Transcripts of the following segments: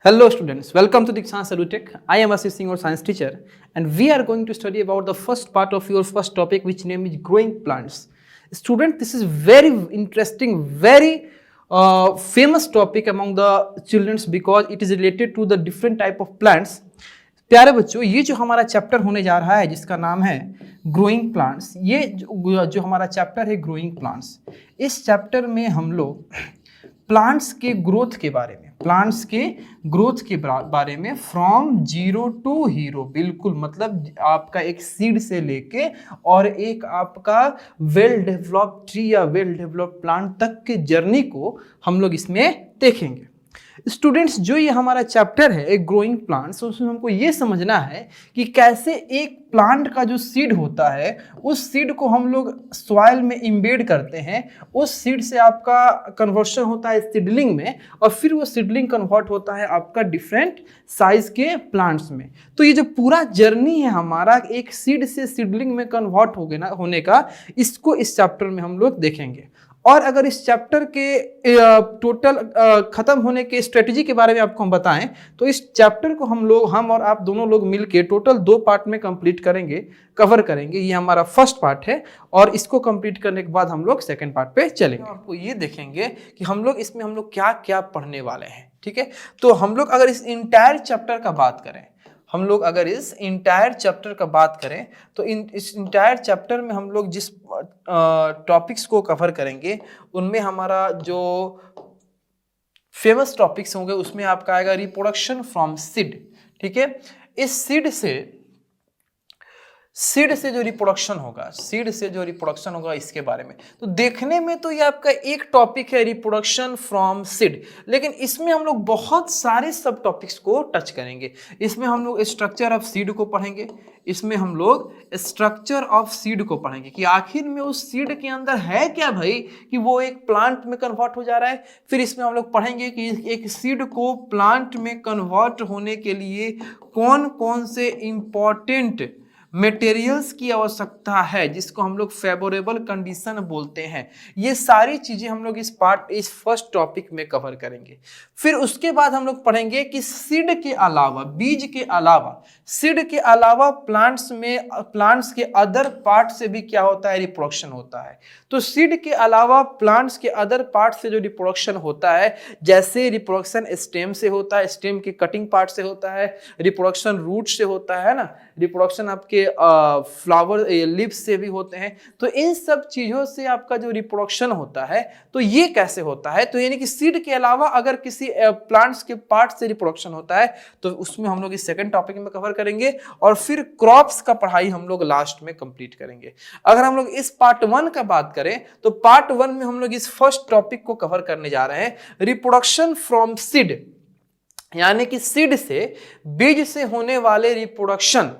Hello students, welcome to Dikshan Salutech. I am Ashish Singh, your science teacher, and we are going to study about the first part of your first topic, which name is growing plants. Student, this is very interesting, very famous topic among the children because it is related to the different type of plants. प्यारे बच्चों, ये जो हमारा chapter होने जा रहा है जिसका नाम है ग्रोइंग प्लांट्स, ये जो हमारा चैप्टर है ग्रोइंग प्लांट्स, इस चैप्टर में हम लोग प्लांट्स के ग्रोथ के बारे में फ्रॉम जीरो टू हीरो, बिल्कुल मतलब आपका एक सीड से लेके और एक आपका वेल डेवलप्ड ट्री या वेल डेवलप्ड प्लांट तक के जर्नी को हम लोग इसमें देखेंगे। स्टूडेंट्स, जो ये हमारा चैप्टर है एक ग्रोइंग प्लांट्स, उसमें हमको ये समझना है कि कैसे एक प्लांट का जो सीड होता है उस सीड को हम लोग सॉइल में इम्बेड करते हैं, उस सीड से आपका कन्वर्शन होता है सीडलिंग में और फिर वो सीडलिंग कन्वर्ट होता है आपका डिफरेंट साइज के प्लांट्स में। तो ये जो पूरा जर्नी है हमारा एक सीड से सीडलिंग में कन्वर्ट होने का, इसको इस चैप्टर में हम लोग देखेंगे। और अगर इस चैप्टर के टोटल खत्म होने के स्ट्रेटजी के बारे में आपको हम बताएं तो इस चैप्टर को हम और आप दोनों लोग मिलके टोटल 2 पार्ट में कंप्लीट करेंगे, कवर करेंगे। ये हमारा फर्स्ट पार्ट है और इसको कंप्लीट करने के बाद हम लोग सेकंड पार्ट पे चलेंगे। आपको ये देखेंगे कि हम लोग इसमें क्या क्या पढ़ने वाले हैं, ठीक है। तो हम लोग अगर इस इंटायर चैप्टर का बात करें, तो इस इंटायर चैप्टर में हम लोग जिस टॉपिक्स को कवर करेंगे उनमें हमारा जो फेमस टॉपिक्स होंगे उसमें आपका आएगा रिप्रोडक्शन फ्रॉम सीड, ठीक है। इस सीड से जो रिप्रोडक्शन होगा इसके बारे में तो देखने में तो ये आपका एक टॉपिक है रिप्रोडक्शन फ्रॉम सीड, लेकिन इसमें हम लोग बहुत सारे सब टॉपिक्स को टच करेंगे। इसमें हम लोग स्ट्रक्चर ऑफ सीड को पढ़ेंगे, कि आखिर में उस सीड के अंदर है क्या भाई कि वो एक प्लांट में कन्वर्ट हो जा रहा है। फिर इसमें हम लोग पढ़ेंगे कि एक सीड को प्लांट में कन्वर्ट होने के लिए कौन कौन से इंपॉर्टेंट मटेरियल्स की आवश्यकता है, जिसको हम लोग फेवरेबल कंडीशन बोलते हैं। ये सारी चीजें हम लोग इस फर्स्ट टॉपिक में कवर करेंगे। फिर उसके बाद हम लोग पढ़ेंगे कि सीड के अलावा प्लांट्स के अदर पार्ट से भी क्या होता है, रिप्रोडक्शन होता है। तो सीड के अलावा प्लांट्स के अदर पार्ट से जो रिप्रोडक्शन होता है, जैसे रिप्रोडक्शन स्टेम से होता है, स्टेम के कटिंग पार्ट से होता है, रिप्रोडक्शन रूट से होता है ना, रिप्रोडक्शन आपके फ्लावर लिप्स से भी होते हैं। तो इन सब चीजों से आपका जो रिप्रोडक्शन होता है तो ये कैसे होता है, तो यानी कि सीड के अलावा अगर किसी प्लांट्स के पार्ट से रिप्रोडक्शन होता है तो उसमें हम लोग इस सेकंड टॉपिक में कवर करेंगे और फिर क्रॉप्स का पढ़ाई हम लोग लास्ट में कंप्लीट करेंगे। अगर हम लोग इस पार्ट 1 का बात करें तो पार्ट 1 में हम लोग इस फर्स्ट टॉपिक को कवर करने जा रहे हैं, रिप्रोडक्शन फ्रॉम सीड, यानी कि सीड से, बीज से होने वाले रिप्रोडक्शन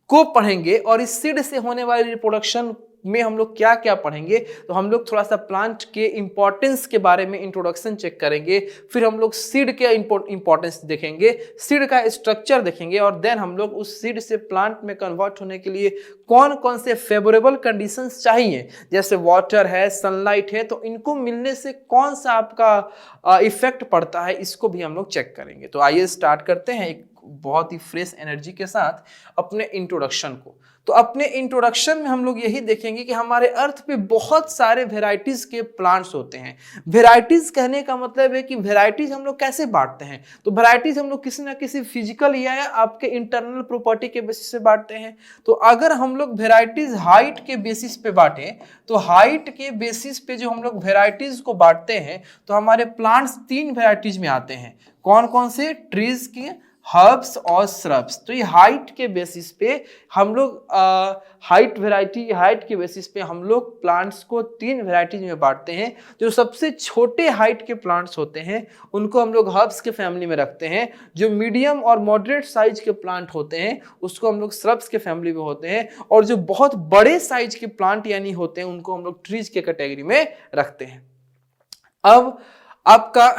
को पढ़ेंगे। और इस सीड से होने वाले रिप्रोडक्शन में हम लोग क्या क्या पढ़ेंगे, तो हम लोग थोड़ा सा प्लांट के इंपॉर्टेंस के बारे में इंट्रोडक्शन चेक करेंगे, फिर हम लोग सीड के इंपॉर्टेंस देखेंगे, सीड का स्ट्रक्चर देखेंगे और देन हम लोग उस सीड से प्लांट में कन्वर्ट होने के लिए कौन कौन से फेवरेबल कंडीशंस चाहिए, जैसे वाटर है, सनलाइट है, तो इनको मिलने से कौन सा आपका इफेक्ट पड़ता है, इसको भी हम लोग चेक करेंगे। तो आइए स्टार्ट करते हैं एक बहुत ही फ्रेश एनर्जी के साथ अपने इंट्रोडक्शन को। तो अपने इंट्रोडक्शन में हम लोग यही देखेंगे कि हमारे अर्थ पे बहुत सारे वेराइटीज के प्लांट्स होते हैं। वेराइटीज कहने का मतलब है कि वेराइटीज हम लोग कैसे बांटते हैं, तो वेराइटीज हम लोग किसी ना किसी फिजिकल या आपके इंटरनल प्रॉपर्टी के बेसिस पे बांटते हैं। तो अगर हम लोग वेराइटीज हाइट के बेसिस पे बांटें तो हाइट के बेसिस पे जो हम लोग वेराइटीज को बांटते हैं तो हमारे प्लांट्स 3 वेराइटीज में आते हैं। कौन कौन से, ट्रीज के, हर्ब्स और श्रब्स। तो ये हाइट के बेसिस पे हम लोग हाइट के बेसिस पे हम लोग प्लांट्स को 3 वेराइटीज में बांटते हैं। जो सबसे छोटे हाइट के प्लांट्स होते हैं उनको हम लोग हर्ब्स के फैमिली में रखते हैं, जो मीडियम और मॉडरेट साइज के प्लांट होते हैं उसको हम लोग श्रब्स के फैमिली में होते हैं, और जो बहुत बड़े साइज के प्लांट यानी होते हैं उनको हम लोग ट्रीज के कैटेगरी में रखते हैं। अब आपका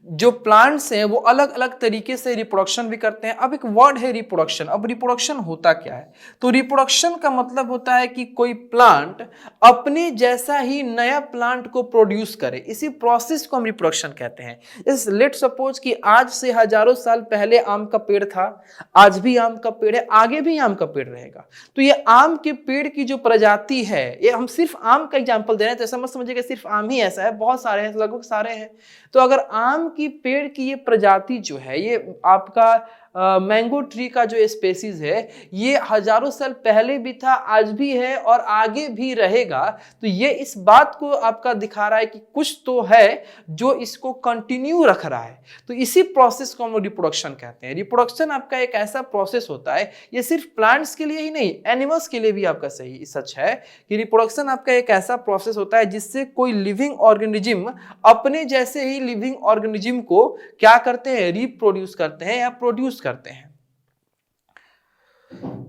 जो प्लांट्स हैं वो अलग अलग तरीके से रिप्रोडक्शन भी करते हैं। अब एक वर्ड है रिप्रोडक्शन। अब रिप्रोडक्शन होता क्या है? तो रिप्रोडक्शन का मतलब होता है कि कोई प्लांट अपने जैसा ही नया प्लांट को प्रोड्यूस करे, इसी प्रोसेस को हम रिप्रोडक्शन कहते हैं। इस लेट सपोज कि आज से हजारों साल पहले आम का पेड़ था, आज भी आम का पेड़ है, आगे भी आम का पेड़ रहेगा। तो ये आम के पेड़ की जो प्रजाति है, ये हम सिर्फ आम का एग्जांपल दे रहे हैं, तो ऐसा मत समझिएगा सिर्फ आम ही ऐसा है, बहुत सारे हैं, लगभग सारे हैं। तो अगर आम की पेड़ की ये प्रजाति जो है, ये आपका मैंगो ट्री का जो स्पेसीज है, ये हजारों साल पहले भी था, आज भी है और आगे भी रहेगा। तो ये इस बात को आपका दिखा रहा है कि कुछ तो है जो इसको कंटिन्यू रख रहा है। तो इसी प्रोसेस को हम लोग रिप्रोडक्शन कहते हैं। रिप्रोडक्शन आपका एक ऐसा प्रोसेस होता है, ये सिर्फ प्लांट्स के लिए ही नहीं, एनिमल्स के लिए भी आपका सही सच है कि रिप्रोडक्शन आपका एक ऐसा प्रोसेस होता है जिससे कोई लिविंग ऑर्गेनिज्म अपने जैसे ही लिविंग ऑर्गेनिज्म को क्या करते हैं, रिप्रोड्यूस करते हैं या प्रोड्यूस करते हैं।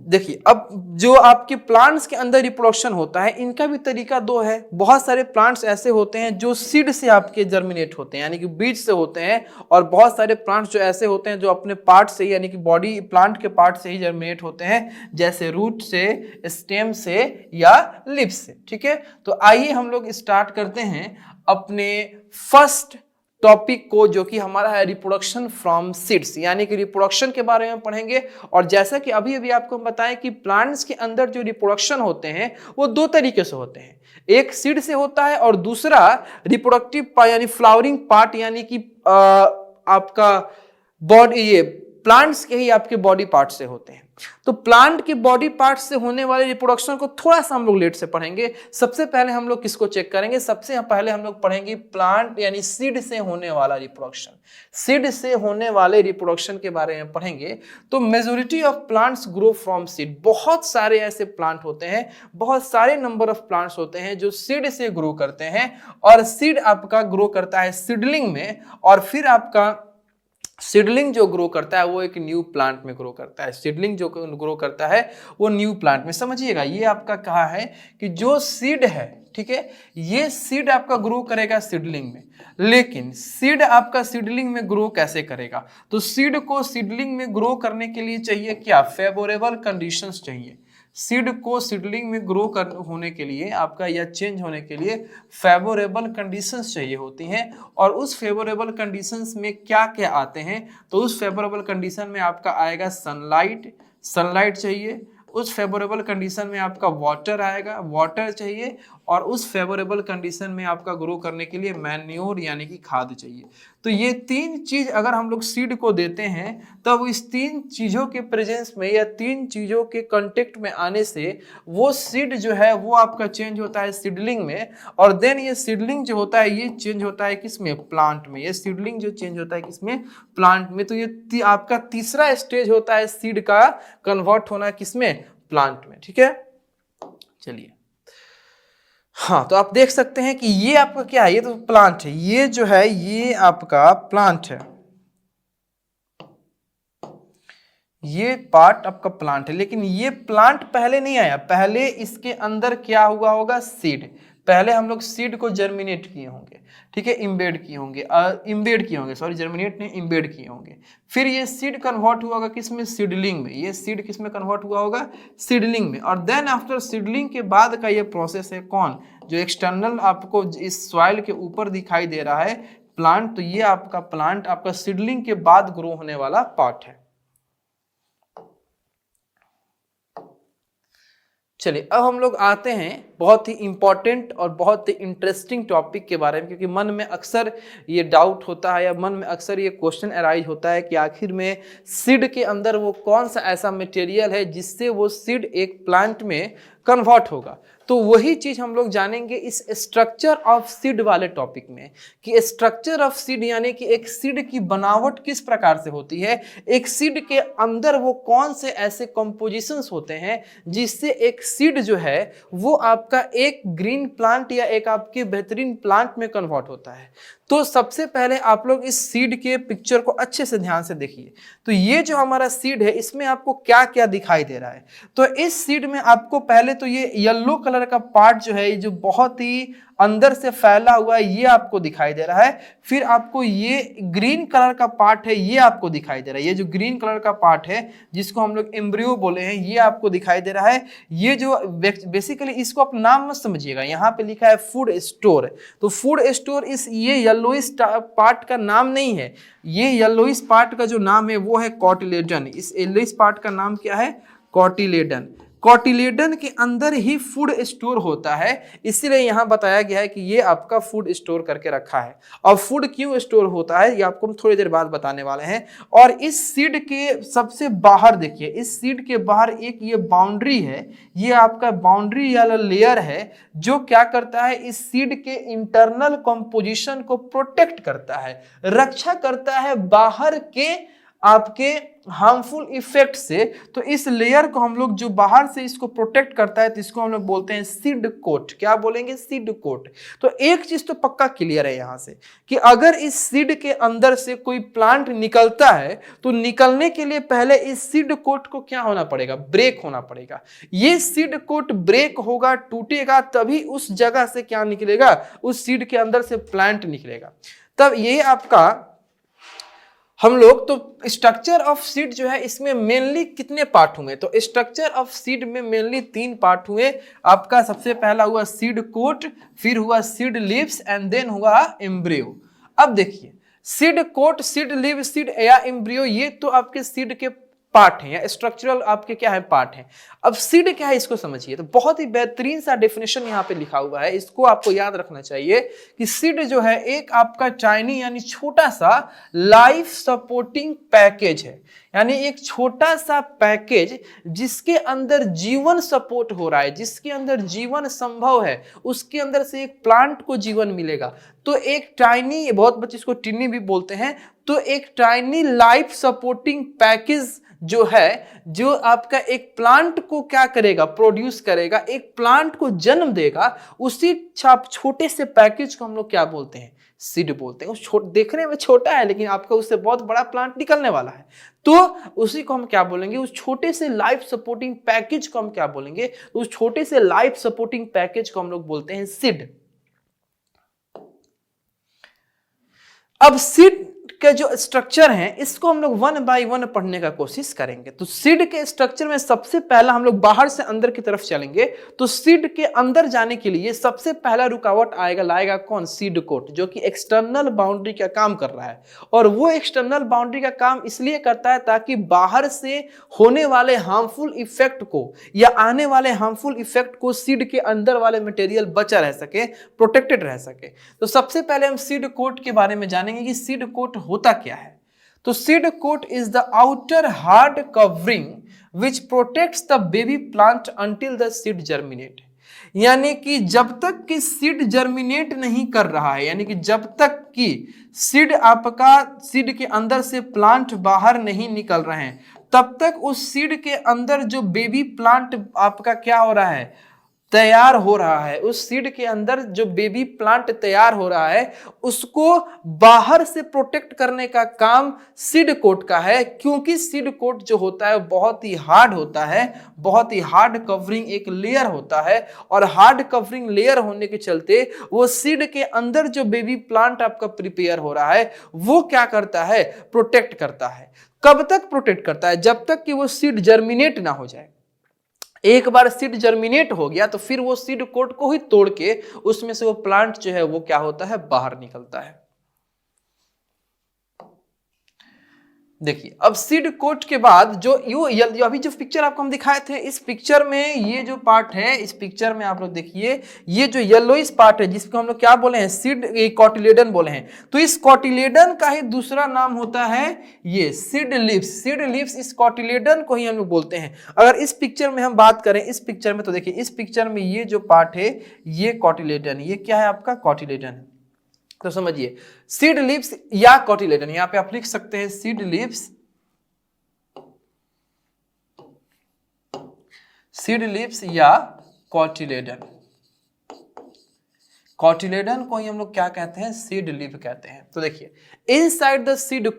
देखिए, अब जो आपके प्लांट्स के अंदर रिप्रोडक्शन होता है, इनका भी तरीका दो है। बहुत सारे प्लांट्स ऐसे होते हैं जो सीड से आपके जर्मिनेट होते हैं, यानी कि बीज से होते हैं, और बहुत सारे प्लांट्स जो ऐसे होते हैं जो अपने पार्ट से, यानी कि बॉडी प्लांट के पार्ट से ही जर्मिनेट होते हैं, जैसे रूट से, स्टेम से या लिव्स से। ठीक है, तो आइए हम लोग स्टार्ट करते हैं अपने फर्स्ट टॉपिक को, जो कि हमारा है रिप्रोडक्शन फ्रॉम सीड्स, यानी कि रिप्रोडक्शन के बारे में पढ़ेंगे। और जैसा कि अभी अभी आपको बताएं कि प्लांट्स के अंदर जो रिप्रोडक्शन होते हैं वो दो तरीके से होते हैं, एक सीड से होता है और दूसरा रिप्रोडक्टिव यानी फ्लावरिंग पार्ट, यानी कि आपका बॉडी, ये प्लांट्स के ही आपके बॉडी पार्ट से होते हैं। तो प्लांट के बॉडी पार्ट से होने वाले रिप्रोडक्शन को थोड़ा सा हम लोग लेट से पढ़ेंगे। सबसे पहले हम लोग किसको चेक करेंगे? सबसे पहले हम लोग पढ़ेंगे प्लांट यानी सीड से होने वाला रिप्रोडक्शन। सीड से होने वाले रिप्रोडक्शन के बारे में पढ़ेंगे। तो majority of plants grow from seed. बहुत सारे ऐसे प्लांट होते हैं, बहुत सारे नंबर ऑफ प्लांट्स होते हैं जो सीड से ग्रो करते हैं, और सीड आपका ग्रो करता है सीडलिंग में, और फिर आपका सीडलिंग जो ग्रो करता है वो एक न्यू प्लांट में ग्रो करता है। सीडलिंग जो ग्रो करता है वो न्यू प्लांट में। समझिएगा, ये आपका कहा है कि जो सीड है, ठीक है, ये सीड आपका ग्रो करेगा सीडलिंग में, लेकिन सीड आपका सीडलिंग में ग्रो कैसे करेगा? तो सीड को सीडलिंग में ग्रो करने के लिए चाहिए क्या? फेवरेबल कंडीशंस चाहिए। सीड को सीडलिंग में ग्रो होने के लिए आपका या चेंज होने के लिए फेवरेबल कंडीशंस चाहिए होती हैं। और उस फेवरेबल कंडीशंस में क्या क्या आते हैं? तो उस फेवरेबल कंडीशन में आपका आएगा सनलाइट चाहिए, उस फेवरेबल कंडीशन में आपका वाटर आएगा, वाटर चाहिए, और उस फेवरेबल कंडीशन में आपका ग्रो करने के लिए मैन्योर यानी कि खाद चाहिए। तो ये तीन चीज अगर हम लोग सीड को देते हैं, तब इस तीन चीजों के प्रेजेंस में या तीन चीजों के कांटेक्ट में आने से वो सीड जो है वो आपका चेंज होता है सीडलिंग में, और देन ये सीडलिंग जो होता है ये चेंज होता है किसमें? प्लांट में। ये सीडलिंग जो चेंज होता है किसमें? प्लांट में। तो ये आपका तीसरा स्टेज होता है सीड का कन्वर्ट होना किसमें? प्लांट में। ठीक है, चलिए, हाँ, तो आप देख सकते हैं कि ये आपका क्या है? ये तो प्लांट है, ये जो है ये आपका प्लांट है, ये पार्ट आपका प्लांट है। लेकिन ये प्लांट पहले नहीं आया, पहले इसके अंदर क्या हुआ होगा? सीड। पहले हम लोग सीड को जर्मिनेट किए होंगे, ठीक है, इम्बेड किए होंगे, सॉरी, जर्मिनेट नहीं, इम्बेड किए होंगे। फिर ये सीड कन्वर्ट हुआ होगा किसमें? सीडलिंग में। ये सीड किसमें कन्वर्ट हुआ होगा? सीडलिंग में। और देन आफ्टर सीडलिंग के बाद का ये प्रोसेस है कौन? जो एक्सटर्नल आपको इस सॉइल के ऊपर दिखाई दे रहा है, प्लांट। तो ये आपका प्लांट आपका सीडलिंग के बाद ग्रो होने वाला पार्ट है। चलिए, अब हम लोग आते हैं बहुत ही इंपॉर्टेंट और बहुत ही इंटरेस्टिंग टॉपिक के बारे में, क्योंकि मन में अक्सर ये डाउट होता है या मन में अक्सर ये क्वेश्चन अराइज होता है कि आखिर में सीड के अंदर वो कौन सा ऐसा मटेरियल है जिससे वो सीड एक प्लांट में कन्वर्ट होगा। तो वही चीज हम लोग जानेंगे इस स्ट्रक्चर ऑफ सीड वाले टॉपिक में, कि स्ट्रक्चर ऑफ सीड यानी कि एक सीड की बनावट किस प्रकार से होती है, एक सीड के अंदर वो कौन से ऐसे कंपोजिशंस होते हैं जिससे एक सीड जो है वो आपका एक ग्रीन प्लांट या एक आपके बेहतरीन प्लांट में कन्वर्ट होता है। तो सबसे पहले आप लोग इस सीड के पिक्चर को अच्छे से ध्यान से देखिए। तो ये जो हमारा सीड है इसमें आपको क्या क्या दिखाई दे रहा है? तो इस सीड में आपको पहले पहले तो ये येलो कलर का पार्ट जो है, ये जो बहुत ही अंदर से फैला हुआ है, ये आपको दिखाई दे रहा है। फिर आपको ये ग्रीन कलर का पार्ट है, ये आपको दिखाई दे रहा है। ये जो ग्रीन कलर का पार्ट है जिसको हम लोग एम्ब्रियो बोले हैं, ये आपको दिखाई दे रहा है। ये जो बेसिकली इसको आप नाम मत समझिएगा, यहाँ पे लिखा है फूड स्टोर, तो फूड स्टोर इस ये येलोइश पार्ट का नाम नहीं है। ये येलोइश पार्ट का जो नाम है वो है कॉटिलेडन। इस येलोइश पार्ट का नाम क्या है? कॉटिलेडन। कॉटिलेडन के अंदर ही फूड स्टोर होता है, इसीलिए यहां बताया गया है कि ये आपका फूड स्टोर करके रखा है। और फूड क्यों स्टोर होता है ये आपको हम थोड़ी देर बाद बताने वाले हैं। और इस सीड के सबसे बाहर देखिए, इस सीड के बाहर एक ये बाउंड्री है, ये आपका बाउंड्री वाला लेयर है जो क्या करता है, इस सीड के इंटरनल कंपोजिशन को प्रोटेक्ट करता है, रक्षा करता है बाहर के आपके हार्मफुल इफेक्ट से। तो इस लेयर को हम लोग जो बाहर से इसको प्रोटेक्ट करता है, तो इसको हम लोग बोलते हैं सीड कोट। क्या बोलेंगे? Seed coat. तो एक चीज तो पक्का क्लियर है यहां से कि अगर इस सीड के अंदर से कोई प्लांट निकलता है तो निकलने के लिए पहले इस सीड कोट को क्या होना पड़ेगा? ब्रेक होना पड़ेगा। ये सीड कोट ब्रेक होगा, टूटेगा, तभी उस जगह से क्या निकलेगा? उस सीड के अंदर से प्लांट निकलेगा। तब ये आपका हम लोग तो स्ट्रक्चर ऑफ सीड जो है इसमें मेनली कितने पार्ट हुए? तो स्ट्रक्चर ऑफ सीड में मेनली 3 पार्ट हुए। आपका सबसे पहला हुआ सीड कोट, फिर हुआ सीड लीव्स एंड देन हुआ एम्ब्रियो। अब देखिए, seed coat, seed leave, seed या एम्ब्रियो, ये तो आपके सीड के पार्ट हैं या स्ट्रक्चरल आपके क्या है? पार्ट हैं। अब सीड क्या है इसको समझिए। तो बहुत ही बेहतरीन सा डेफिनेशन यहाँ पे लिखा हुआ है, इसको आपको याद रखना चाहिए कि सीड जो है एक आपका टाइनी यानी छोटा सा लाइफ सपोर्टिंग पैकेज है, यानी एक छोटा सा पैकेज जिसके अंदर जीवन सपोर्ट हो रहा है, जिसके अंदर जीवन संभव है, उसके अंदर से एक प्लांट को जीवन मिलेगा। तो एक टाइनी, बहुत बच्चे इसको टिन्नी भी बोलते हैं, तो एक टाइनी लाइफ सपोर्टिंग पैकेज जो है, जो आपका एक प्लांट को क्या करेगा? प्रोड्यूस करेगा, एक प्लांट को जन्म देगा। उसी छोटे से पैकेज को हम लोग क्या बोलते हैं? सीड बोलते हैं। उस देखने में छोटा है लेकिन आपका उससे बहुत बड़ा प्लांट निकलने वाला है, तो उसी को हम क्या बोलेंगे? उस छोटे से लाइफ सपोर्टिंग पैकेज को हम क्या बोलेंगे? उस छोटे से लाइफ सपोर्टिंग पैकेज को हम लोग बोलते हैं सीड। अब सीड के जो स्ट्रक्चर हैं इसको हम लोग 1 बाय 1 पढ़ने का कोशिश करेंगे। तो सीड के स्ट्रक्चर में सबसे पहला हम लोग बाहर से अंदर की तरफ चलेंगे। तो सीड के अंदर जाने के लिए सबसे पहला रुकावट लाएगा कौन? सीड कोट, जो कि एक्सटर्नल बाउंड्री का काम कर रहा है। और वो एक्सटर्नल बाउंड्री का काम इसलिए करता है ताकि बाहर से होने वाले हार्मफुल इफेक्ट को या आने वाले हार्मफुल इफेक्ट को सीड के अंदर वाले मटेरियल बचा रह सके, प्रोटेक्टेड रह सके। तो सबसे पहले हम सीड कोट के बारे में जानेंगे कि सीड कोट होता क्या है। तो seed coat is the outer hard covering which protects the baby plant until the seed germinate. यानी कि जब तक कि सीड जर्मिनेट नहीं कर रहा है, यानी कि जब तक कि सीड आपका सीड के अंदर से प्लांट बाहर नहीं निकल रहे हैं, तब तक उस सीड के अंदर जो बेबी प्लांट आपका क्या हो रहा है? तैयार हो रहा है। उस सीड के अंदर जो बेबी प्लांट तैयार हो रहा है उसको बाहर से प्रोटेक्ट करने का काम सीड कोट का है, क्योंकि सीड कोट जो होता है बहुत ही हार्ड होता है, बहुत ही हार्ड कवरिंग एक लेयर होता है। और हार्ड कवरिंग लेयर होने के चलते वो सीड के अंदर जो बेबी प्लांट आपका प्रिपेयर हो रहा है वो क्या करता है? प्रोटेक्ट करता है। कब तक प्रोटेक्ट करता है? जब तक कि वो सीड जर्मिनेट ना हो जाए। एक बार सीड जर्मिनेट हो गया तो फिर वो सीड कोट को ही तोड़ के उसमें से वो प्लांट जो है वो क्या होता है? बाहर निकलता है। देखिए, अब सीड कोट के बाद जो अभी जो पिक्चर आपको हम दिखाए थे, इस पिक्चर में ये जो पार्ट है, इस पिक्चर में आप लोग देखिए, ये जो येलोइश पार्ट है जिसको हम लोग क्या बोले हैं? सीड कॉटिलेडन बोले हैं। तो इस कॉटिलेडन का ही दूसरा नाम होता है ये सीड लीव्स। सीड लीव्स इस कॉटिलेडन को ही हम लोग बोलते हैं। अगर इस पिक्चर में हम बात करें, इस पिक्चर में, तो देखिए इस पिक्चर में ये जो पार्ट है ये कॉटिलेडन, ये क्या है आपका? कॉटिलेडन। तो समझिए, सीड लीव्स या कॉटिलेडन, यहां पे आप लिख सकते हैं सीड लीव्स, सीड लीव्स या कॉटिलेडन। कॉटिलेडन को ही हम लोग क्या कहते हैं, सीड लीफ कहते हैं। तो देखिए इनसाइड द सीड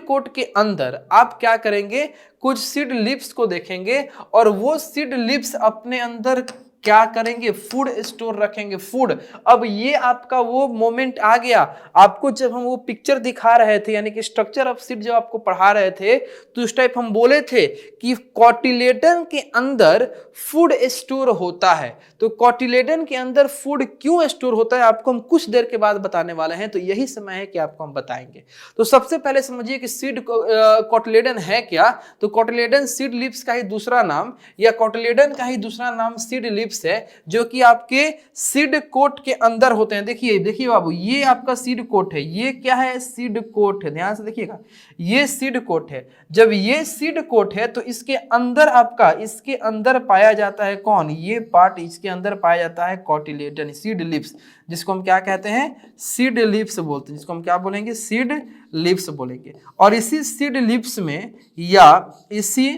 कोट के अंदर आप क्या करेंगे, कुछ सीड लीव्स को देखेंगे और वो सीड लीव्स अपने अंदर क्या करेंगे, फूड स्टोर रखेंगे, फूड। अब ये आपका वो मोमेंट आ गया, आपको जब हम वो पिक्चर दिखा रहे थे यानी कि स्ट्रक्चर ऑफ सीड जब आपको पढ़ा रहे थे तो उस टाइप हम बोले थे कि कॉटिलेडन के अंदर फूड स्टोर होता है। तो कॉटिलेडन के अंदर फूड क्यों स्टोर होता है आपको हम कुछ देर के बाद बताने वाले हैं, तो यही समय है कि आपको हम बताएंगे। तो सबसे पहले समझिए कि सीड कॉटिलेडन है क्या। तो कॉटिलेडन सीड लीव्स का ही दूसरा नाम या कॉटिलेडन का ही दूसरा नाम सीड लीव्स है, जो कि आपके सीड कोट के अंदर होते हैं। देखिए देखिए बाबू, ये आपका सीड कोट है, ये क्या है, सीड कोट है, ध्यान से देखिएगा, ये सीड कोट है। जब ये सीड कोट है तो इसके अंदर आपका, इसके अंदर पाया जाता है कौन, ये पार्ट इसके अंदर पाया जाता है कॉटिलेडन, सीड लीव्स, जिसको हम क्या कहते हैं, सीड लीव्स बोलते हैं, जिसको हम क्या बोलेंगे, सीड लीव्स बोलेंगे। और इसी सीड लीव्स में या इसी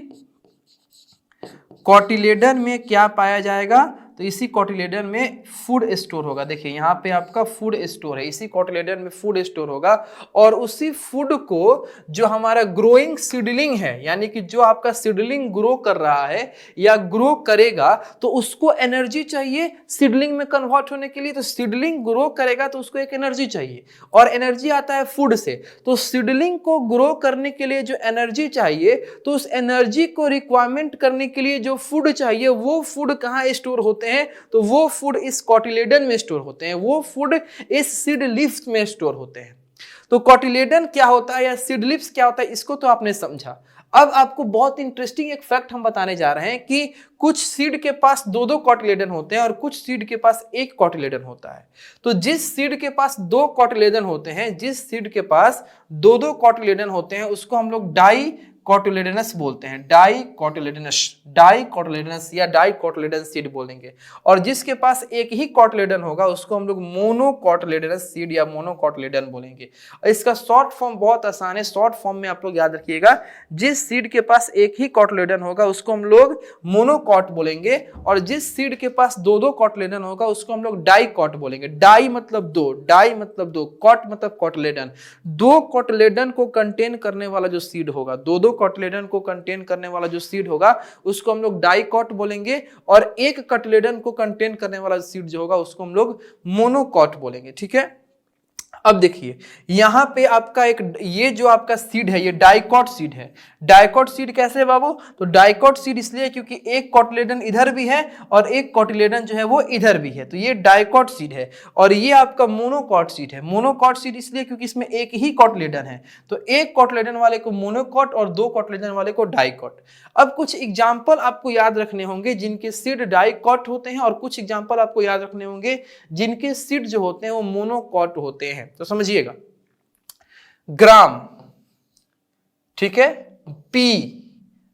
कॉटिलेडन में क्या पाया जाएगा, तो इसी कॉटिलेडन में फूड स्टोर होगा। देखिए यहाँ पे आपका फूड स्टोर है, इसी कॉटिलेडन में फूड स्टोर होगा और उसी फूड को जो हमारा ग्रोइंग सीडलिंग है, यानी कि जो आपका सीडलिंग ग्रो कर रहा है या ग्रो करेगा तो उसको एनर्जी चाहिए सीडलिंग में कन्वर्ट होने के लिए। तो सीडलिंग ग्रो करेगा तो उसको एक एनर्जी चाहिए और एनर्जी आता है फूड से। तो सीडलिंग को ग्रो करने के लिए जो एनर्जी चाहिए, तो उस एनर्जी को रिक्वायरमेंट करने के लिए जो फूड चाहिए, वो फूड कहाँ स्टोर होते हैं, तो वो फूड इस कॉटिलेडन में स्टोर होते हैं, वो फूड इस सीड लीव्स में स्टोर होते हैं। तो कॉटिलेडन क्या होता है या सीड लीव्स क्या होता है, इसको तो आपने समझा। अब आपको बहुत इंटरेस्टिंग एक फैक्ट हम बताने जा रहे हैं कि कुछ सीड के पास दो दो कॉटिलेडन होते हैं और कुछ सीड के पास एक कॉटिलेडन होता है। तो जिस सीड के पास दो कॉटिलेडन होते हैं, जिस सीड के पास दो दो कॉटिलेडन होते हैं, उसको हम लोग डाई कॉटिलेडनस बोलते हैं, डाई कॉटिलेडनस या डाई कॉटिलेडन सीड बोलेंगे। और जिसके पास एक ही कॉटिलेडन होगा उसको हम लोग मोनोकॉटिलेडनस सीड या मोनोकॉटिलेडन बोलेंगे। इसका शॉर्ट फॉर्म बहुत आसान है, शॉर्ट फॉर्म में आप लोग याद रखिएगा, जिस सीड के पास एक ही कॉटिलेडन होगा उसको हम लोग मोनोकॉट बोलेंगे और जिस सीड के पास दो दो कॉटिलेडन होगा उसको हम लोग डाइकॉट बोलेंगे। डाई मतलब दो, डाई मतलब दो, कॉट मतलब कॉटिलेडन। दो कॉटिलेडन को कंटेन करने वाला जो सीड होगा, दो दो कॉटिलेडन को कंटेन करने वाला जो सीड होगा उसको हम लोग डाइकॉट बोलेंगे और एक कॉटिलेडन को कंटेन करने वाला सीड जो होगा उसको हम लोग मोनोकॉट बोलेंगे। ठीक है, अब देखिए यहां पे आपका एक ये जो आपका सीड है ये डाइकॉट सीड है। डाइकॉट सीड कैसे है बाबू, तो डाइकॉट सीड इसलिए क्योंकि एक कॉटिलेडन इधर भी है और एक कॉटिलेडन जो है वो इधर भी है, तो ये डाइकॉट सीड है। और ये आपका मोनोकॉट सीड है। मोनोकॉट सीड इसलिए क्योंकि इसमें एक ही कॉटिलेडन है, तो एक कॉटिलेडन वाले को मोनोकॉट और दो कॉटिलेडन वाले को डाइकॉट। अब कुछ एग्जाम्पल आपको याद रखने होंगे जिनके सीड डाइकॉट होते हैं और कुछ एग्जाम्पल आपको याद रखने होंगे जिनके सीड जो होते हैं वो मोनोकॉट होते हैं। तो समझिएगा, ग्राम, ठीक है, पी,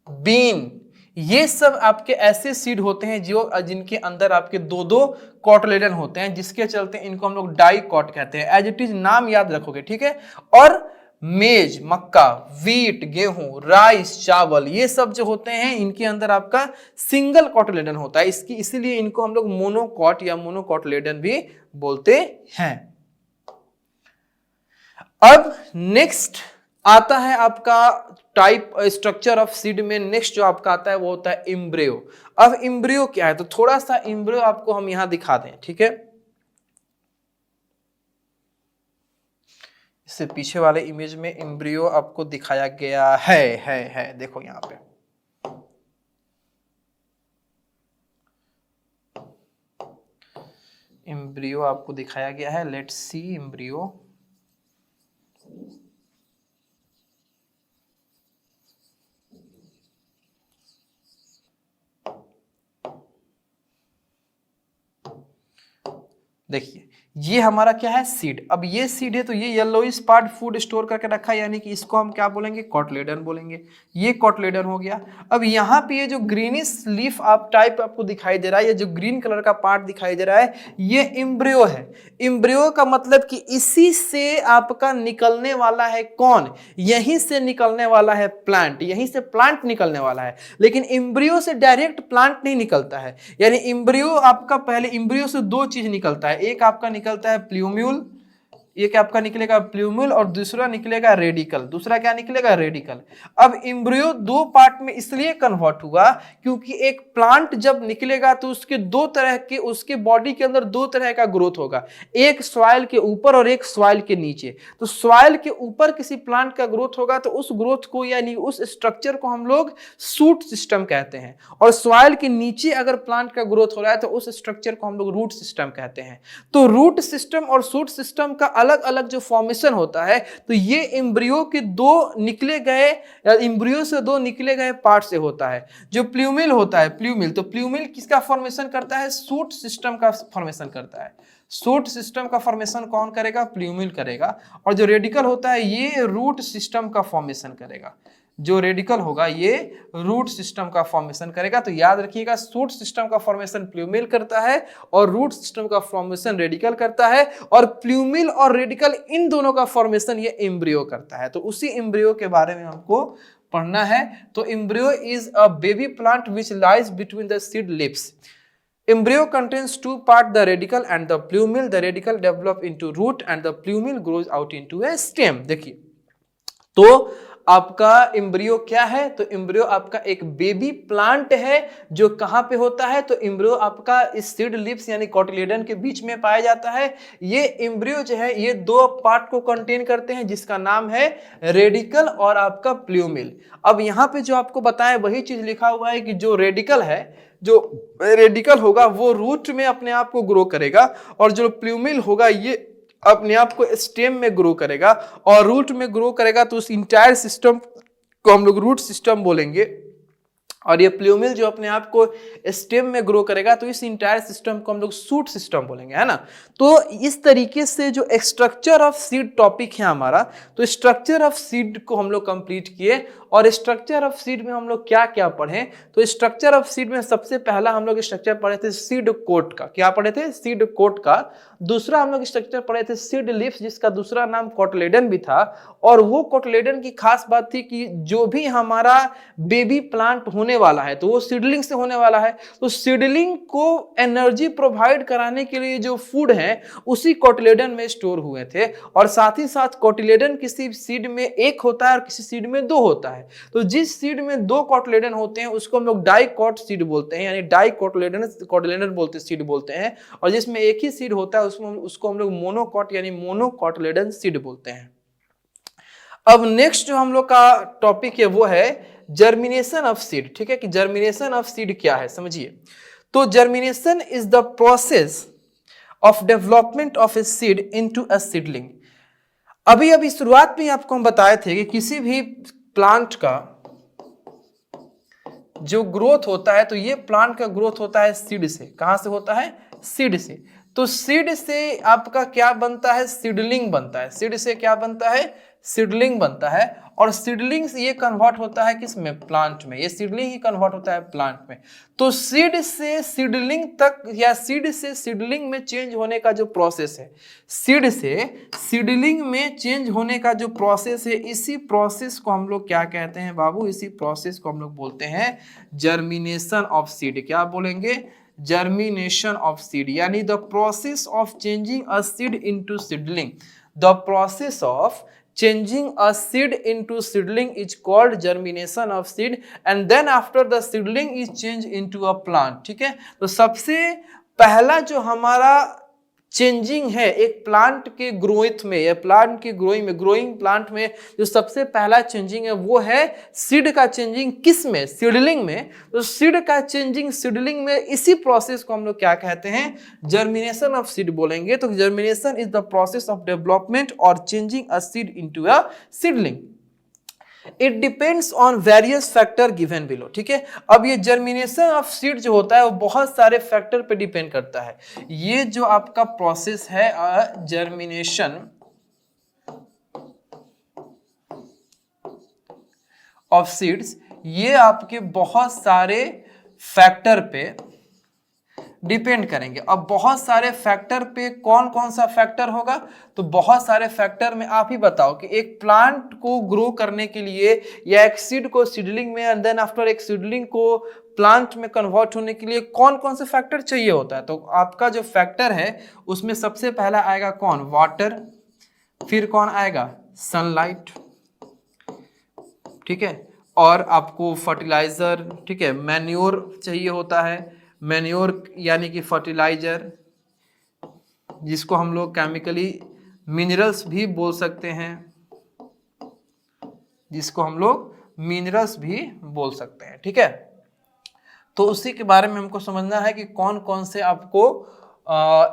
बीन, ये सब आपके ऐसे सीड होते हैं जो जिनके अंदर आपके दो दो कॉटिलेडन होते हैं, जिसके चलते इनको हम लोग डाइकॉट कहते हैं। एज इट इज नाम याद रखोगे, ठीक है। और मेज, मक्का, वीट, गेहूं, राइस, चावल, ये सब जो होते हैं इनके अंदर आपका सिंगल कॉटिलेडन होता है, इसीलिए इनको हम लोग मोनोकॉट या मोनोकॉटिलेडन भी बोलते हैं। अब नेक्स्ट आता है आपका टाइप स्ट्रक्चर ऑफ सीड में, नेक्स्ट जो आपका आता है वो होता है एम्ब्रियो। अब एम्ब्रियो क्या है, तो थोड़ा सा एम्ब्रियो आपको हम यहां दिखा दें, ठीक है। इससे पीछे वाले इमेज में एम्ब्रियो आपको दिखाया गया है, देखो यहां पे। एम्ब्रियो आपको दिखाया गया है, लेट्स सी एम्ब्रियो। देखिए ये हमारा क्या है, सीड। अब ये सीड है तो ये येलोइश पार्ट फूड स्टोर करके रखा है, यानी कि इसको हम क्या बोलेंगे, कॉटिलेडन बोलेंगे। ये कॉटिलेडन हो गया। अब यहाँ पे ये जो ग्रीनिश लीफ आप टाइप आपको दिखाई दे रहा है, ये जो ग्रीन कलर का पार्ट दिखाई दे रहा है, ये एम्ब्रियो है। एम्ब्रियो का मतलब कि इसी से आपका निकलने वाला है कौन, यहीं से निकलने वाला है प्लांट, यहीं से प्लांट निकलने वाला है। लेकिन एम्ब्रियो से डायरेक्ट प्लांट नहीं निकलता है, यानी एम्ब्रियो आपका पहले एम्ब्रियो से दो चीज निकलता है। एक आपका निकलता है प्ल्यूम्यूल, एक आपका निकलेगा प्ल्यूम्यूल और दूसरा निकलेगा रेडिकल। दूसरा क्या निकलेगा? रेडिकल। अब एम्ब्रियो दो पार्ट में इसलिए कन्वर्ट हुआ क्योंकि एक प्लांट जब निकलेगा तो उसके दो तरह के, उसके बॉडी के अंदर दो तरह का ग्रोथ होगा, एक सॉइल के ऊपर और एक सॉइल के नीचे। तो सॉइल के ऊपर किसी प्लांट का ग्रोथ होगा तो उस ग्रोथ को यानी उस स्ट्रक्चर को हम लोग शूट सिस्टम कहते हैं, और सॉइल के नीचे अगर प्लांट का ग्रोथ हो रहा है तो उस स्ट्रक्चर को हम लोग रूट सिस्टम कहते हैं। तो रूट सिस्टम और शूट सिस्टम का अलग अलग जो फॉर्मेशन होता है, तो ये एम्ब्रियो के दो निकले गए, एम्ब्रियो से दो निकले गए पार्ट से होता है। जो प्ल्यूमिल होता है, प्ल्यूमिल, तो प्ल्यूमिल किसका फॉर्मेशन करता है? शूट सिस्टम का फॉर्मेशन करता है। शूट सिस्टम का फॉर्मेशन कौन करेगा? प्ल्यूमिल करेगा। और जो रेडिकल होता है ये रूट सिस्टम का फॉर्मेशन करेगा। जो रेडिकल होगा ये रूट सिस्टम का फॉर्मेशन करेगा। तो याद रखिएगा, शूट सिस्टम का फॉर्मेशन प्ल्यूमिल करता है और रूट सिस्टम का फॉर्मेशन रेडिकल करता है, और प्ल्यूमिल और रेडिकल इन दोनों का फॉर्मेशन ये एम्ब्रियो करता है। तो उसी एम्ब्रियो के बारे में हमको पढ़ना है। तो embryo is a baby plant which lies between the seed lips. Embryo contains two parts, the radicle and the plumule. The radicle develop into root and the plumule grows out into a stem। देखिए, तो आपका embryo क्या है? तो embryo आपका एक baby plant है जो कहां पे होता है? तो एम्ब्रियो आपका इस सीड लिप्स यानी कोटिलेडन के बीच में पाया जाता है। ये एम्ब्रियो जो है ये दो पार्ट को कंटेन करते हैं जिसका नाम है रेडिकल और आपका प्ल्यूमिल। अब यहां पे जो आपको बताया वही चीज लिखा हुआ है कि जो रेडिकल है, जो रेडिकल होगा वो रूट में अपने आप को ग्रो करेगा, और जो प्ल्यूमिल होगा ये अपने आप को स्टेम में ग्रो करेगा, और रूट में ग्रो करेगा तो उस इंटायर सिस्टम को हम लोग रूट सिस्टम बोलेंगे। और ये प्ल्यूमिल जो अपने आप को स्टेम में ग्रो करेगा तो इस इंटायर सिस्टम को हम लोग शूट सिस्टम बोलेंगे, है ना। तो इस तरीके से जो स्ट्रक्चर ऑफ सीड टॉपिक है हमारा, तो स्ट्रक्चर ऑफ सीड को हम लोग कंप्लीट किए। और स्ट्रक्चर ऑफ सीड में हम लोग क्या क्या पढ़े? तो स्ट्रक्चर ऑफ सीड में सबसे पहला हम लोग स्ट्रक्चर पढ़े थे सीड कोट का। क्या पढ़े थे? सीड कोट का। दूसरा हम लोग स्ट्रक्चर पढ़े थे सीड लिप्स, जिसका दूसरा नाम कोटिलेडन भी था। और वो कोटिलेडन की खास बात थी कि जो भी हमारा बेबी प्लांट होने वाला है तो वो सीडलिंग से होने वाला है, तो सीडलिंग को एनर्जी प्रोवाइड कराने के लिए जो फूड है उसी कोटिलेडन में स्टोर हुए थे। और साथ ही साथ कोटिलेडन किसी सीड में एक होता है और किसी सीड में दो होता है। तो जिस सीड में दो कोटिलेडन होते हैं उसको हम लोग डाइकोट सीड बोलते हैं, यानी डाइकोटिलेडन बोलते सीड बोलते हैं। और जिसमें एक ही सीड होता है उसको हम लोग मोनोकोट यानी मोनोकोटिलेडन सीड बोलते हैं। अब नेक्स्ट जो हम लोग का टॉपिक है वो है जर्मिनेशन ऑफ सीड। ठीक है, कि जर्मिनेशन ऑफ सीड क्या है समझिए। तो germination is the process of development of a seed into a seedling. अभी शुरुआत में आपको हम बताए थे कि किसी भी प्लांट का जो ग्रोथ होता है तो ये प्लांट का ग्रोथ होता है सीड से। कहां से होता है? सीड से। तो सीड से आपका क्या बनता है? सीडलिंग बनता है। सीड से क्या बनता है? सीडलिंग बनता है। और सीडलिंग से ये कन्वर्ट होता है किसमें? प्लांट में। ये सीडलिंग ही कन्वर्ट होता है प्लांट में। तो सीड से सीडलिंग तक या सीड से सीडलिंग में चेंज होने का जो प्रोसेस है, सीड से सीडलिंग में चेंज होने का जो प्रोसेस है, इसी प्रोसेस को हम लोग क्या कहते हैं बाबू? इसी प्रोसेस को हम लोग बोलते हैं जर्मिनेशन ऑफ सीड। क्या बोलेंगे? जर्मिनेशन ऑफ सीड, यानी the process of changing a seed into seedling. The process of changing a seed into seedling is called germination of seed, and then after the seedling is changed into a plant। ठीक है, तो सबसे पहला जो हमारा changing है एक plant के ग्रोथ में या प्लांट के ग्रोइंग प्लांट में जो सबसे पहला चेंजिंग है वो है सीड का चेंजिंग। किस में? सीडलिंग में। तो सीड का चेंजिंग सीडलिंग में, इसी प्रोसेस को हम लोग क्या कहते हैं? जर्मिनेशन ऑफ सीड बोलेंगे। तो germination is the process of development और changing a seed into a seedling. It depends on various factor given below. ठीक है, अब ये जर्मिनेशन ऑफ सीड जो होता है वो बहुत सारे फैक्टर पे डिपेंड करता है। ये जो आपका प्रोसेस है जर्मिनेशन ऑफ सीड्स, ये आपके बहुत सारे फैक्टर पे डिपेंड करेंगे। अब बहुत सारे फैक्टर पे कौन कौन सा फैक्टर होगा? तो बहुत सारे फैक्टर में आप ही बताओ कि एक प्लांट को ग्रो करने के लिए या एक सीड को सीडलिंग में एंड देन आफ्टर एक सीडलिंग को प्लांट में कन्वर्ट होने के लिए कौन कौन से फैक्टर चाहिए होता है? तो आपका जो फैक्टर है उसमें सबसे पहला आएगा कौन? वाटर। फिर कौन आएगा? सनलाइट, ठीक है। और आपको फर्टिलाइजर, ठीक है, मैन्योर चाहिए होता है। मैन्योर यानी कि फर्टिलाइजर, जिसको हम लोग केमिकली मिनरल्स भी बोल सकते हैं, जिसको हम लोग मिनरल्स भी बोल सकते हैं, ठीक है। तो उसी के बारे में हमको समझना है कि कौन कौन से आपको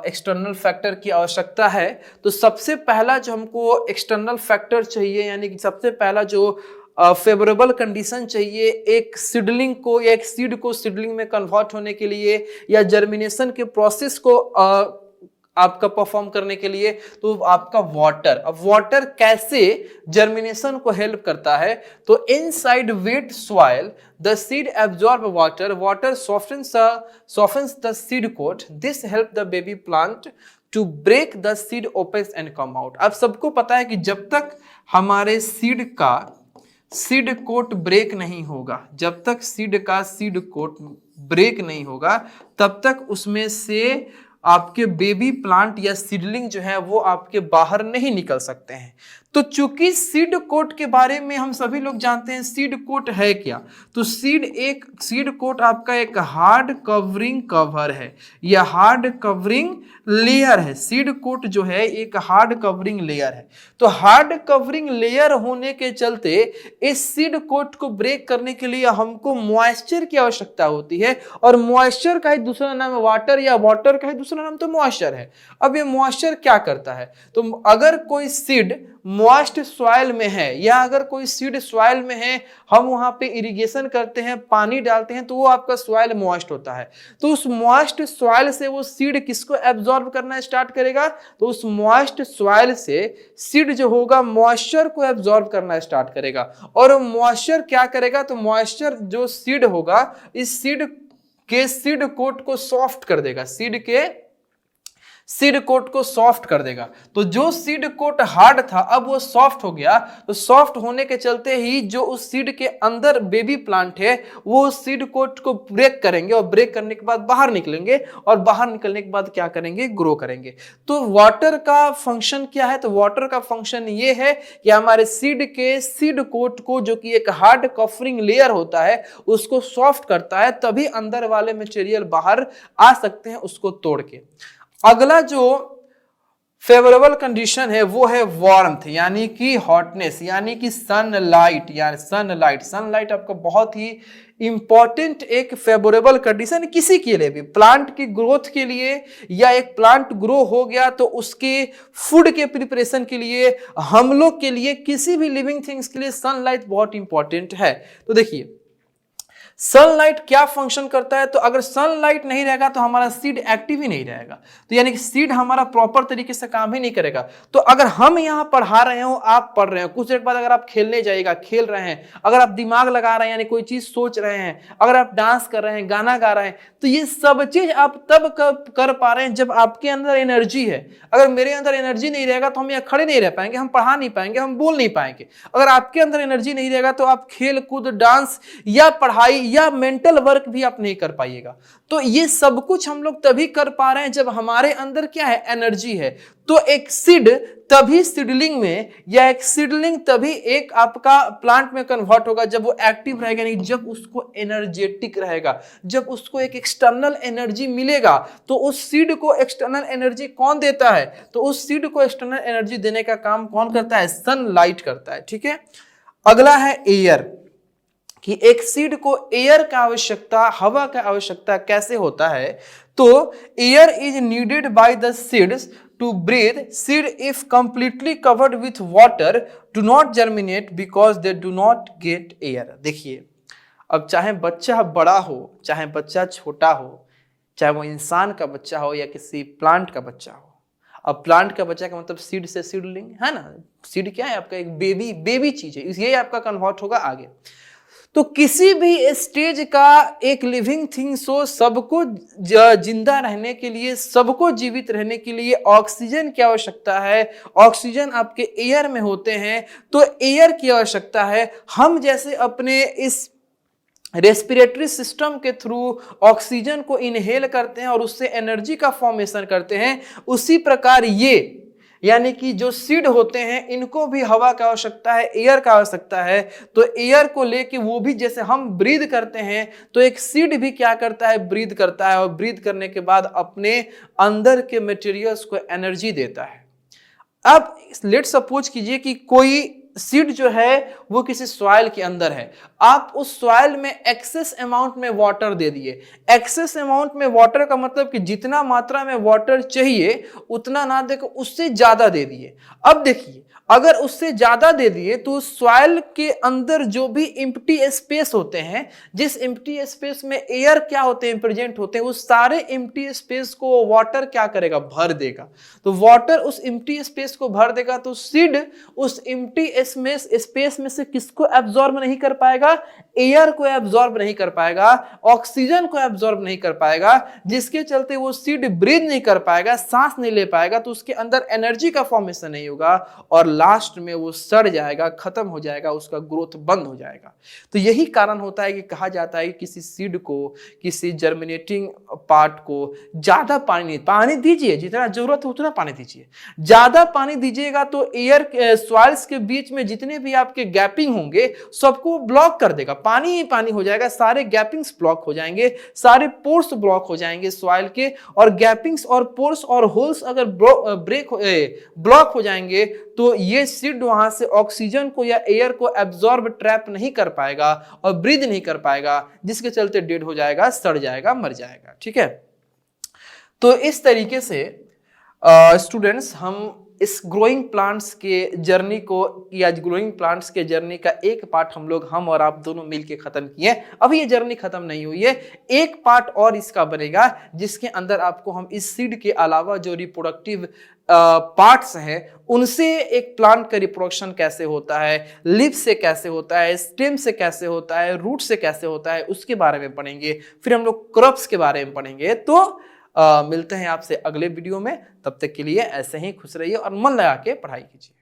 एक्सटर्नल फैक्टर की आवश्यकता है। तो सबसे पहला जो हमको एक्सटर्नल फैक्टर चाहिए, यानी कि सबसे पहला जो फेवरेबल कंडीशन चाहिए एक सीडलिंग को या एक सीड को सीडलिंग में कन्वर्ट होने के लिए या जर्मिनेशन के प्रोसेस को आपका परफॉर्म करने के लिए, तो आपका वाटर। अब वाटर कैसे जर्मिनेशन को हेल्प करता है? तो inside wait soil the seed absorb water, water softens the seed coat. This help the baby plant to break the seed opens and come out. अब सबको पता है कि जब तक हमारे सीड का सीड कोट ब्रेक नहीं होगा, जब तक सीड का सीड कोट ब्रेक नहीं होगा, तब तक उसमें से आपके बेबी प्लांट या सीडलिंग जो है वो आपके बाहर नहीं निकल सकते हैं। तो चूंकि सीड कोट के बारे में हम सभी लोग जानते हैं, सीड कोट है क्या? तो सीड कोट आपका एक हार्ड कवरिंग कवर है या हार्ड कवरिंग लेयर है। सीड कोट जो है एक हार्ड कवरिंग लेयर है। तो हार्ड कवरिंग लेयर होने के चलते इस सीड कोट को ब्रेक करने के लिए हमको मॉइस्चर की आवश्यकता होती है, और मॉइस्चर का ही दूसरा नाम है वाटर, या वाटर का ही दूसरा नाम तो मॉइस्चर है। अब ये मॉइस्चर क्या करता है? तो अगर कोई सीड मॉइस्ट सॉइल में है या अगर कोई सीड सॉइल में है, हम वहां पे इरिगेशन करते हैं, पानी डालते हैं, तो वो आपका सॉइल मॉइस्ट होता है। तो उस मॉइस्ट सॉइल से वो सीड किसको एब्जॉर्ब करना स्टार्ट करेगा? तो उस मॉइस्ट सॉइल से सीड जो होगा मॉइस्चर को एब्जॉर्ब करना स्टार्ट करेगा। और मॉइस्चर क्या करेगा? तो मॉइस्चर जो सीड होगा, इस सीड कोट को सॉफ्ट कर देगा, सीड कोट को सॉफ्ट कर देगा। तो जो सीड कोट हार्ड था अब वो सॉफ्ट हो गया। तो सॉफ्ट होने के चलते ही जो उस सीड के अंदर बेबी प्लांट है वो उस सीड कोट को ब्रेक करेंगे, और ब्रेक करने के बाद बाहर निकलेंगे, और बाहर निकलने के बाद क्या करेंगे? ग्रो करेंगे। तो वाटर का फंक्शन क्या है? तो वाटर का फंक्शन ये है कि हमारे सीड के सीड कोट को, जो कि एक हार्ड कवरिंग लेयर होता है, उसको सॉफ्ट करता है, तभी अंदर वाले मटेरियल बाहर आ सकते हैं उसको तोड़ के। अगला जो फेवरेबल कंडीशन है वो है वार्मथ, यानी कि हॉटनेस, यानी कि सनलाइट। सनलाइट आपका बहुत ही इंपॉर्टेंट एक फेवरेबल कंडीशन किसी के लिए भी, प्लांट की ग्रोथ के लिए, या एक प्लांट ग्रो हो गया तो उसके फूड के प्रिपरेशन के लिए, हम लोग के लिए, किसी भी लिविंग थिंग्स के लिए सनलाइट बहुत इंपॉर्टेंट है। तो देखिए सनलाइट क्या फंक्शन करता है? तो अगर सनलाइट नहीं रहेगा तो हमारा सीड एक्टिव ही नहीं रहेगा, तो यानी कि सीड हमारा प्रॉपर तरीके से काम ही नहीं करेगा। तो अगर हम यहाँ पढ़ा रहे हो, आप पढ़ रहे हो, कुछ देर बाद अगर आप खेलने जाइएगा, खेल रहे हैं, अगर आप दिमाग लगा रहे हैं यानी कोई चीज सोच रहे हैं, अगर आप डांस कर रहे हैं, गाना गा रहे हैं, तो ये सब चीज आप तब कर पा रहे हैं जब आपके अंदर एनर्जी है। अगर मेरे अंदर एनर्जी नहीं रहेगा तो हम यहाँ खड़े नहीं रह पाएंगे, हम पढ़ा नहीं पाएंगे, हम बोल नहीं पाएंगे। अगर आपके अंदर एनर्जी नहीं रहेगा तो आप खेल कूद, डांस या पढ़ाई या मेंटल वर्क भी आप नहीं कर पाइएगा। तो ये सब कुछ हम लोग तभी कर पा रहे हैं जब हमारे अंदर क्या है? एनर्जी है। तो एक सीड तभी सीडलिंग में, या एक सीडलिंग तभी एक आपका प्लांट में कन्वर्ट होगा जब वो एक्टिव रहेगा, नहीं जब उसको एनर्जेटिक रहेगा, जब उसको एक एक्सटर्नल एनर्जी मिलेगा। तो उस सीड को एक्सटर्नल एनर्जी कौन देता है? तो उस सीड को एक्सटर्नल एनर्जी देने का काम कौन करता है? सनलाइट करता है, ठीक है। अगला है एयर, कि एक सीड को एयर का आवश्यकता, हवा का आवश्यकता कैसे होता है? तो air is needed by the seeds to breathe. Seed if completely covered with water do not germinate because they do not get air. देखिए अब चाहे बच्चा बड़ा हो, चाहे बच्चा छोटा हो, चाहे वो इंसान का बच्चा हो या किसी प्लांट का बच्चा हो। अब प्लांट का बच्चा का मतलब सीड से सीडलिंग है ना। सीड क्या है? आपका एक बेबी चीज है, ये आपका कन्वर्ट होगा आगे। तो किसी भी स्टेज का एक लिविंग थिंग्स हो, सबको जिंदा रहने के लिए, सबको जीवित रहने के लिए ऑक्सीजन की आवश्यकता है। ऑक्सीजन आपके एयर में होते हैं, तो एयर की आवश्यकता है। हम जैसे अपने इस रेस्पिरेटरी सिस्टम के थ्रू ऑक्सीजन को इनहेल करते हैं और उससे एनर्जी का फॉर्मेशन करते हैं। उसी प्रकार ये यानी कि जो सीड होते हैं इनको भी हवा की आवश्यकता है, एयर का आवश्यकता है। तो एयर को लेके वो भी जैसे हम ब्रीद करते हैं तो एक सीड भी क्या करता है, ब्रीद करता है, और ब्रीद करने के बाद अपने अंदर के मटेरियल्स को एनर्जी देता है। अब लेट सपोज कीजिए कि कोई सीड जो है वो किसी सॉइल के अंदर है, आप उस सॉइल में एक्सेस अमाउंट में वाटर दे दिए। एक्सेस अमाउंट में वाटर का मतलब कि जितना मात्रा में वाटर चाहिए उतना ना देकर उससे ज्यादा दे दिए। अब देखिए अगर उससे ज्यादा दे दिए तो सॉइल के अंदर जो भी एम्प्टी स्पेस होते हैं, जिस एम्प्टी स्पेस में एयर क्या होते हैं, प्रेजेंट होते हैं, उस सारे एम्प्टी स्पेस को वाटर क्या करेगा, भर देगा। तो वाटर उस एम्प्टी स्पेस को भर देगा तो सीड उस एम्प्टी स्पेस में से किसको एब्जॉर्ब नहीं कर पाएगा, एयर को एब्जॉर्ब नहीं कर पाएगा, ऑक्सीजन को एब्जॉर्ब नहीं कर पाएगा, जिसके चलते वो सीड ब्रीथ नहीं कर पाएगा, सांस नहीं ले पाएगा, तो उसके अंदर एनर्जी का फॉर्मेशन नहीं होगा और लास्ट में वो सड़ जाएगा, खत्म हो जाएगा, उसका ग्रोथ बंद हो जाएगा। तो यही कारण होता है कि कहा जाता है कि किसी सीड को, किसी जर्मिनेटिंग पार्ट को ज्यादा पानी दीजिए, जितना जरूरत है उतना पानी दीजिए। ज्यादा पानी दीजिएगा तो एयर सॉइल्स के बीच में जितने भी आपके गैपिंग होंगे सबको ब्लॉक कर देगा, पानी ही पानी हो जाएगा, सारे गैपिंग्स ब्लॉक हो जाएंगे, सारे पोर्स ब्लॉक हो जाएंगे सॉइल के। और गैपिंग्स और पोर्स और होल्स अगर ब्लॉक हो जाएंगे तो ये सीड वहां से ऑक्सीजन को या एयर को एब्जॉर्ब, ट्रैप नहीं कर पाएगा और ब्रीथ नहीं कर पाएगा, जिसके चलते डेड हो जाएगा, सड़ जाएगा, मर जाएगा। ठीक है, तो इस तरीके से स्टूडेंट्स हम इस ग्रोइंग प्लांट्स के जर्नी को या ग्रोइंग प्लांट्स के जर्नी का एक पार्ट हम और आप दोनों मिलके खत्म किए। अभी ये जर्नी खत्म नहीं हुई है, एक पार्ट और इसका बनेगा जिसके अंदर आपको हम इस सीड के अलावा जो रिप्रोडक्टिव पार्ट्स हैं उनसे एक प्लांट का रिप्रोडक्शन कैसे होता है, लीफ से कैसे होता है, स्टेम से कैसे होता है, रूट से कैसे होता है, उसके बारे में पढ़ेंगे। फिर हम लोग क्रॉप्स के बारे में पढ़ेंगे। तो मिलते हैं आपसे अगले वीडियो में, तब तक के लिए ऐसे ही खुश रहिए और मन लगा के पढ़ाई कीजिए।